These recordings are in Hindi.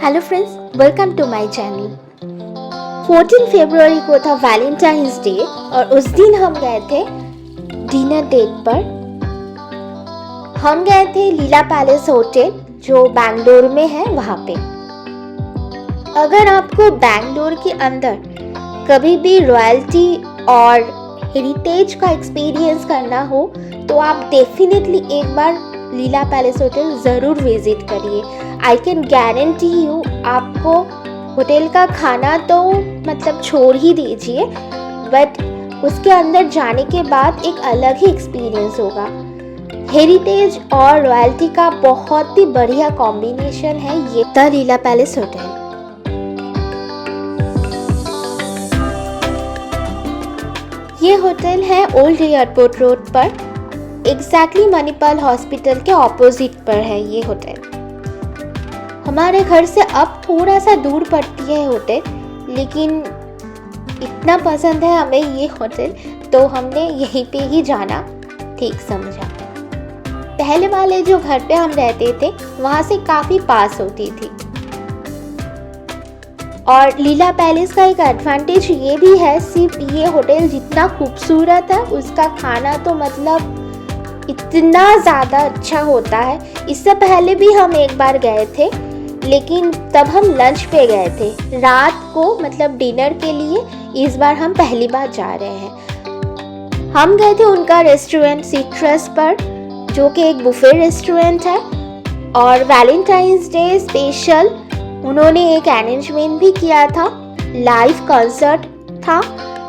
Hello friends, welcome to my channel. 14 फरवरी को था वैलेंटाइंस डे और उस दिन हम गए थे डिनर डेट पर। हम गए थे लीला पैलेस होटल जो बेंगलोर में है वहाँ पे। अगर आपको बेंगलोर के अंदर कभी भी रॉयल्टी और हेरिटेज का एक्सपीरियंस करना हो तो आप डेफिनेटली एक बार लीला पैलेस होटल ज़रूर विजिट करिए। आई कैन गारंटी यू, आपको होटल का खाना तो मतलब छोड़ ही दीजिए, बट उसके अंदर जाने के बाद एक अलग ही एक्सपीरियंस होगा। हेरिटेज और रॉयल्टी का बहुत ही बढ़िया कॉम्बिनेशन है ये द लीला पैलेस होटल। ये होटल है ओल्ड एयरपोर्ट रोड पर, एग्जैक्टली मणिपाल हॉस्पिटल के ऑपोजिट पर है ये होटल। हमारे घर से अब थोड़ा सा दूर पड़ती है होटल, लेकिन इतना पसंद है हमें ये होटल तो हमने यहीं पे ही जाना ठीक समझा। पहले वाले जो घर पे हम रहते थे वहाँ से काफ़ी पास होती थी। और लीला पैलेस का एक एडवांटेज ये भी है, सिर्फ ये होटल जितना खूबसूरत है उसका खाना तो मतलब इतना ज़्यादा अच्छा होता है। इससे पहले भी हम एक बार गए थे, लेकिन तब हम लंच पे गए थे रात को, मतलब डिनर के लिए। इस बार हम पहली बार जा रहे हैं। हम गए थे उनका रेस्टोरेंट सिट्रस पर, जो कि एक बुफे रेस्टोरेंट है। और वैलेंटाइंस डे स्पेशल उन्होंने एक अरेंजमेंट भी किया था, लाइव कंसर्ट था,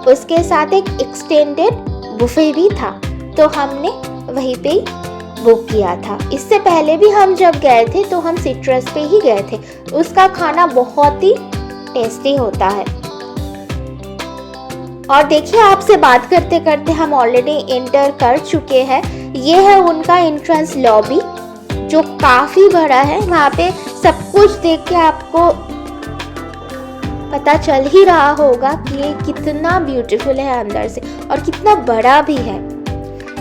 उसके साथ एक एक्सटेंडेड बुफे भी था, तो हमने वहीं पे बुक किया था। इससे पहले भी हम जब गए थे तो हम सिट्रस पे ही गए थे। उसका खाना बहुत ही टेस्टी होता है। और देखिए, आपसे बात करते करते हम ऑलरेडी एंटर कर चुके हैं। ये है उनका एंट्रेंस लॉबी जो काफ़ी बड़ा है। वहाँ पे सब कुछ देख के आपको पता चल ही रहा होगा कि ये कितना ब्यूटीफुल है अंदर से और कितना बड़ा भी है।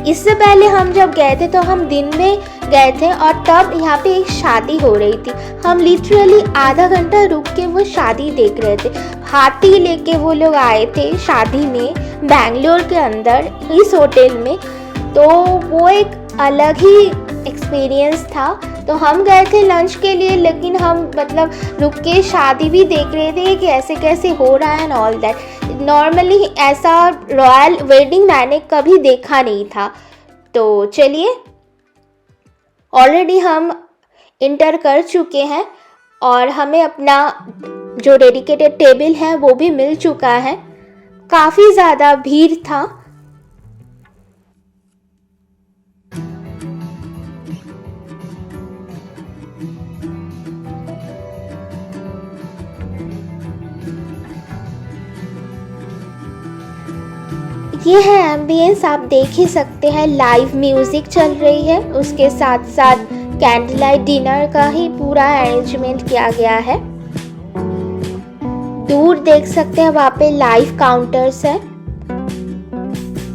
इससे पहले हम जब गए थे तो हम दिन में गए थे और तब यहाँ पे एक शादी हो रही थी। हम लिटरली आधा घंटा रुक के वो शादी देख रहे थे। हाथी लेके वो लोग आए थे शादी में बेंगलोर के अंदर इस होटल में, तो वो एक अलग ही एक्सपीरियंस था। तो हम गए थे लंच के लिए, लेकिन हम मतलब रुक के शादी भी देख रहे थे कि कैसे कैसे हो रहा है एंड ऑल दैट। नॉर्मली ऐसा रॉयल वेडिंग मैंने कभी देखा नहीं था। तो चलिए, ऑलरेडी हम इंटर कर चुके हैं और हमें अपना जो डेडिकेटेड टेबल है वो भी मिल चुका है। काफ़ी ज़्यादा भीड़ था। ये है एम्बियंस, आप देख ही सकते हैं। लाइव म्यूजिक चल रही है, उसके साथ साथ कैंडल लाइट डिनर का ही पूरा अरेंजमेंट किया गया है। दूर देख सकते हैं वहाँ पे लाइव काउंटर्स है।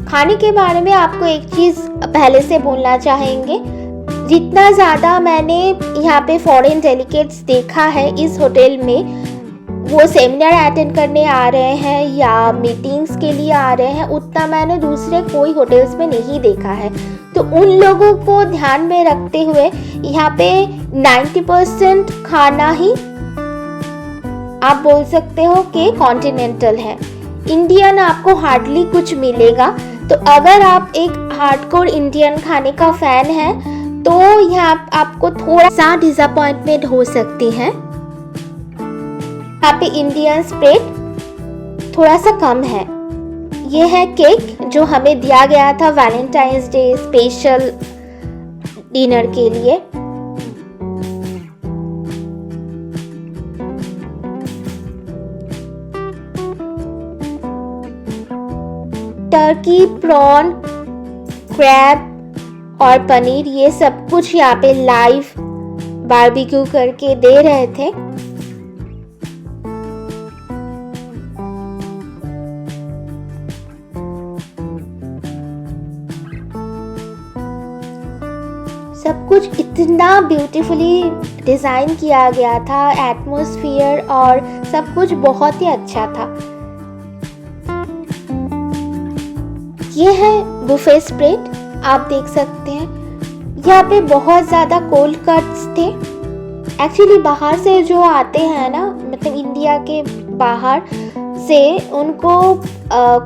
खाने के बारे में आपको एक चीज़ पहले से बोलना चाहेंगे, जितना ज़्यादा मैंने यहाँ पे फॉरेन डेलीगेट्स देखा है इस होटल में, वो सेमिनार अटेंड करने आ रहे हैं या मीटिंग्स के लिए आ रहे हैं, उतना मैंने दूसरे कोई होटल्स में नहीं देखा है। तो उन लोगों को ध्यान में रखते हुए यहाँ पे 90% खाना ही आप बोल सकते हो कि कॉन्टिनेंटल है। इंडियन आपको हार्डली कुछ मिलेगा। तो अगर आप एक हार्डकोर इंडियन खाने का फैन है तो यहाँ आपको थोड़ा सा डिसअपॉइंटमेंट हो सकती है। यहाँ पे इंडियन स्प्रेड थोड़ा सा कम है। ये है केक जो हमें दिया गया था वैलेंटाइंस डे स्पेशल डिनर के लिए। टर्की, प्रॉन, क्रैब और पनीर, ये सब कुछ यहाँ पे लाइव बारबेक्यू करके दे रहे थे। सब कुछ इतना ब्यूटीफुली डिज़ाइन किया गया था, एटमॉस्फेयर और सब कुछ बहुत ही अच्छा था। ये है बुफे स्प्रेड, आप देख सकते हैं। यहाँ पे बहुत ज़्यादा कोल्ड कट्स थे। एक्चुअली बाहर से जो आते हैं ना, मतलब इंडिया के बाहर से, उनको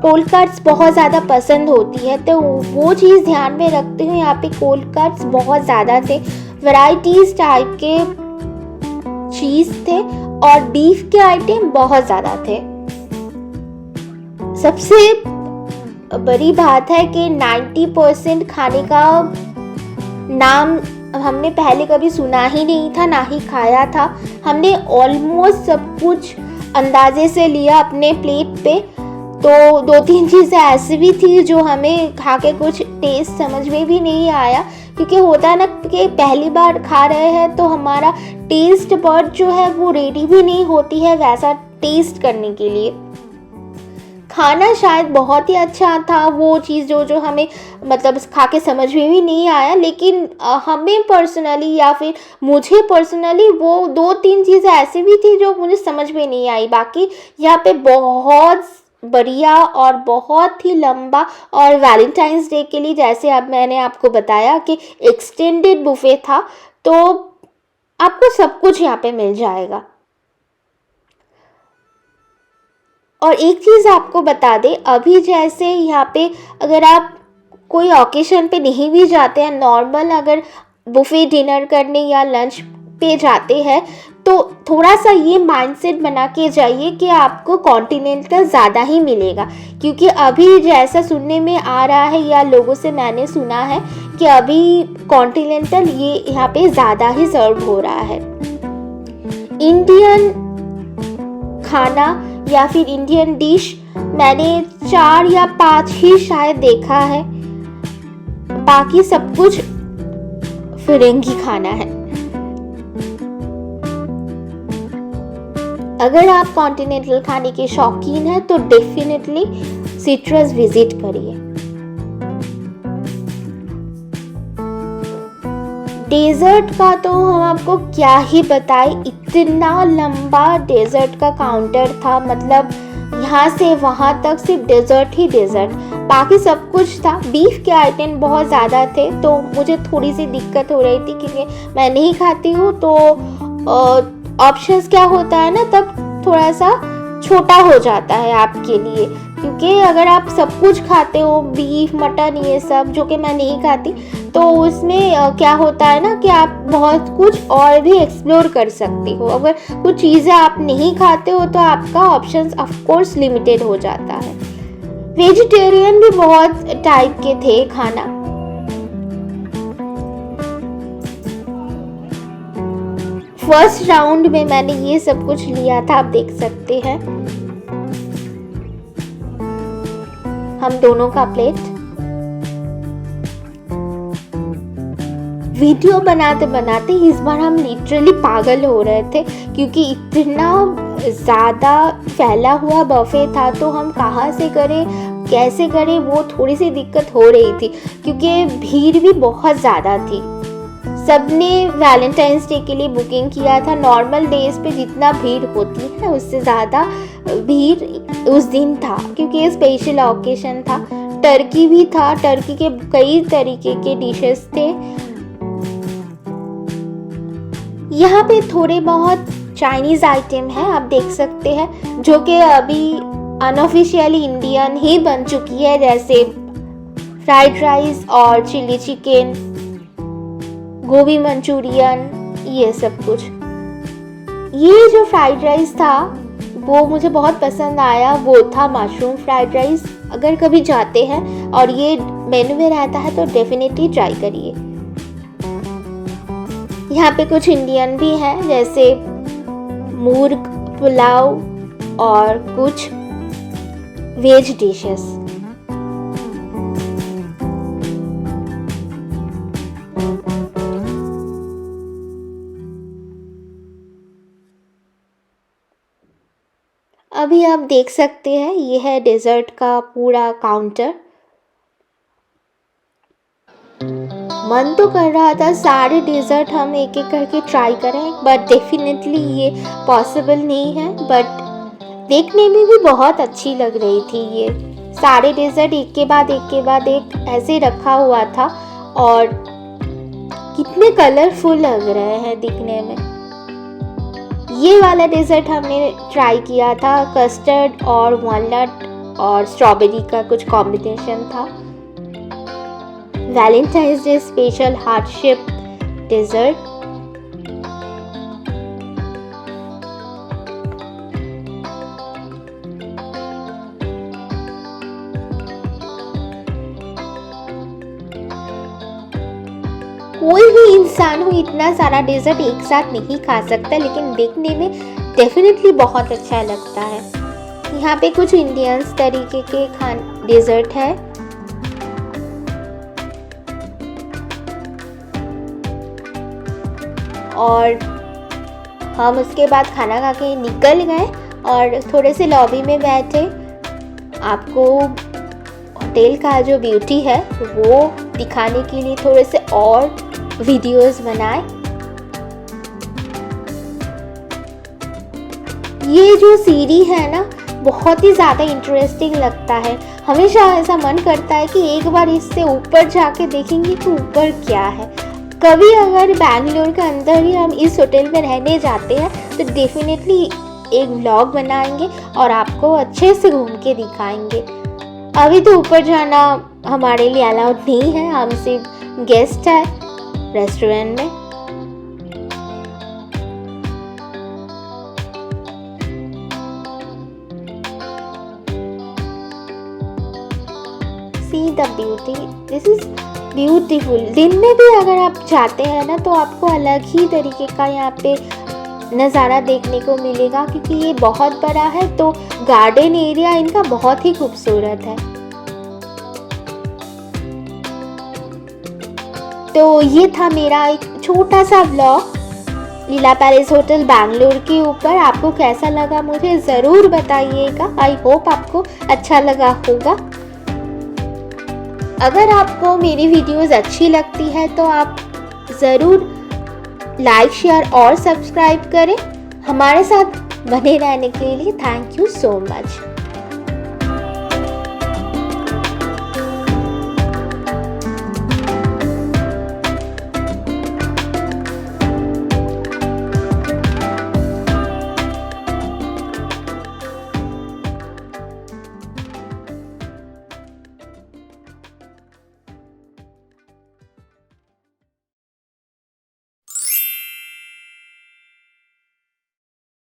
कोल्ड कट्स बहुत ज़्यादा पसंद होती है, तो वो चीज़ ध्यान में रखते हुए यहाँ पे कोल्ड कट्स बहुत ज़्यादा थे। वैराइटीज़ टाइप के चीज़ थे और बीफ के आइटम बहुत ज़्यादा थे। सबसे बड़ी बात है कि 90% खाने का नाम हमने पहले कभी सुना ही नहीं था, ना ही खाया था। हमने ऑलमोस्ट सब कुछ अंदाजे से लिया अपने प्लेट पे, तो 2-3 चीज़ें ऐसी भी थी जो हमें खा के कुछ टेस्ट समझ में भी नहीं आया, क्योंकि होता है ना कि पहली बार खा रहे हैं तो हमारा टेस्ट बड जो है वो रेडी भी नहीं होती है वैसा टेस्ट करने के लिए। खाना शायद बहुत ही अच्छा था, वो चीज़ जो हमें मतलब खा के समझ में भी नहीं आया, लेकिन हमें पर्सनली या फिर मुझे पर्सनली वो 2-3 चीज़ें ऐसी भी थी जो मुझे समझ में नहीं आई। बाकी यहाँ पे बहुत बढ़िया और बहुत ही लंबा, और वैलेंटाइंस डे के लिए जैसे अब मैंने आपको बताया कि एक्सटेंडेड बुफे था, तो आपको सब कुछ यहाँ पे मिल जाएगा। और एक चीज़ आपको बता दें, अभी जैसे यहाँ पे अगर आप कोई ओकेशन पे नहीं भी जाते हैं, नॉर्मल अगर बुफे डिनर करने या लंच पे जाते हैं, तो थोड़ा सा ये माइंडसेट बना के जाइए कि आपको कॉन्टिनेंटल ज़्यादा ही मिलेगा, क्योंकि अभी जैसा सुनने में आ रहा है या लोगों से मैंने सुना है कि अभी कॉन्टिनेंटल ये यहाँ पे ज़्यादा ही सर्व हो रहा है। इंडियन खाना या फिर इंडियन डिश मैंने 4 या 5 ही शायद देखा है, बाकी सब कुछ फिरंगी खाना है। अगर आप कॉन्टिनेंटल खाने के शौकीन हैं तो डेफिनेटली सिट्रस विजिट करिए। डेजर्ट का तो हम आपको क्या ही बताएं, इतना लंबा डेजर्ट का काउंटर था, मतलब यहाँ से वहाँ तक सिर्फ डेजर्ट ही डेजर्ट, बाकी सब कुछ था। बीफ के आइटम बहुत ज़्यादा थे, तो मुझे थोड़ी सी दिक्कत हो रही थी क्योंकि मैं नहीं खाती हूँ, तो ऑप्शंस क्या होता है ना, तब थोड़ा सा छोटा हो जाता है आपके लिए, क्योंकि अगर आप सब कुछ खाते हो, बीफ मटन ये सब, जो कि मैं नहीं खाती, तो उसमें क्या होता है ना कि आप बहुत कुछ और भी एक्सप्लोर कर सकते हो। अगर कुछ चीज़ें आप नहीं खाते हो तो आपका ऑप्शंस ऑफ कोर्स लिमिटेड हो जाता है। वेजिटेरियन भी बहुत टाइप के थे खाना। फर्स्ट राउंड में मैंने ये सब कुछ लिया था, आप देख सकते हैं हम दोनों का प्लेट। वीडियो बनाते बनाते इस बार हम लिटरली पागल हो रहे थे, क्योंकि इतना ज़्यादा फैला हुआ बफे था, तो हम कहाँ से करें कैसे करें वो थोड़ी सी दिक्कत हो रही थी, क्योंकि भीड़ भी बहुत ज़्यादा थी। सबने वैलेंटाइंस डे के लिए बुकिंग किया था। नॉर्मल डेज पे जितना भीड़ होती है उससे ज़्यादा भीड़ उस दिन था, क्योंकि ये स्पेशल ओकेशन था। टर्की भी था, टर्की के कई तरीके के डिशेस थे। यहाँ पे थोड़े बहुत चाइनीज़ आइटम है, आप देख सकते हैं, जो कि अभी अनऑफिशियली इंडियन ही बन चुकी है, जैसे फ्राइड राइस और चिली चिकन, गोभी मंचूरियन, ये सब कुछ। ये जो फ्राइड राइस था वो मुझे बहुत पसंद आया, वो था मशरूम फ्राइड राइस। अगर कभी जाते हैं और ये मेनू में रहता है तो डेफिनेटली ट्राई करिए। यहाँ पे कुछ इंडियन भी हैं, जैसे मुर्ग पुलाव और कुछ वेज डिशेस। अभी आप देख सकते हैं ये है डेजर्ट का पूरा काउंटर। मन तो कर रहा था सारे डेजर्ट हम एक एक करके ट्राई करें, बट डेफिनेटली ये पॉसिबल नहीं है। बट देखने में भी बहुत अच्छी लग रही थी। ये सारे डेजर्ट एक के बाद एक ऐसे रखा हुआ था और कितने कलरफुल लग रहे हैं दिखने में। ये वाला डेजर्ट हमने ट्राई किया था, कस्टर्ड और वॉलनट और स्ट्रॉबेरी का कुछ कॉम्बिनेशन था। Valentine's day special heart shape dessert. कोई भी इंसान हो इतना सारा डेजर्ट एक साथ नहीं खा सकता, लेकिन देखने में डेफिनेटली बहुत अच्छा लगता है। यहाँ पे कुछ इंडियंस तरीके के डेजर्ट है। और हम उसके बाद खाना खा के निकल गए और थोड़े से लॉबी में बैठे। आपको होटल का जो ब्यूटी है वो दिखाने के लिए थोड़े से और वीडियोस बनाए। ये जो सीढ़ी है ना बहुत ही ज़्यादा इंटरेस्टिंग लगता है। हमेशा ऐसा मन करता है कि एक बार इससे ऊपर जाके देखेंगे कि ऊपर क्या है। कभी अगर बैंगलोर के अंदर ही हम इस होटल में रहने जाते हैं तो डेफिनेटली एक व्लॉग बनाएंगे और आपको अच्छे से घूम के दिखाएंगे। अभी तो ऊपर जाना हमारे लिए अलाउड नहीं है, हम सिर्फ गेस्ट है रेस्टोरेंट में। See the beauty, this is beautiful. दिन में भी अगर आप जाते हैं ना तो आपको अलग ही तरीके का यहाँ पे नज़ारा देखने को मिलेगा, क्योंकि ये बहुत बड़ा है तो गार्डन एरिया इनका बहुत ही खूबसूरत है। तो ये था मेरा एक छोटा सा व्लॉग लीला पैलेस होटल बैंगलोर के ऊपर। आपको कैसा लगा मुझे ज़रूर बताइएगा। आई होप आपको अच्छा लगा होगा। अगर आपको मेरी वीडियोस अच्छी लगती है तो आप ज़रूर लाइक, शेयर और सब्सक्राइब करें। हमारे साथ बने रहने के लिए थैंक यू सो मच।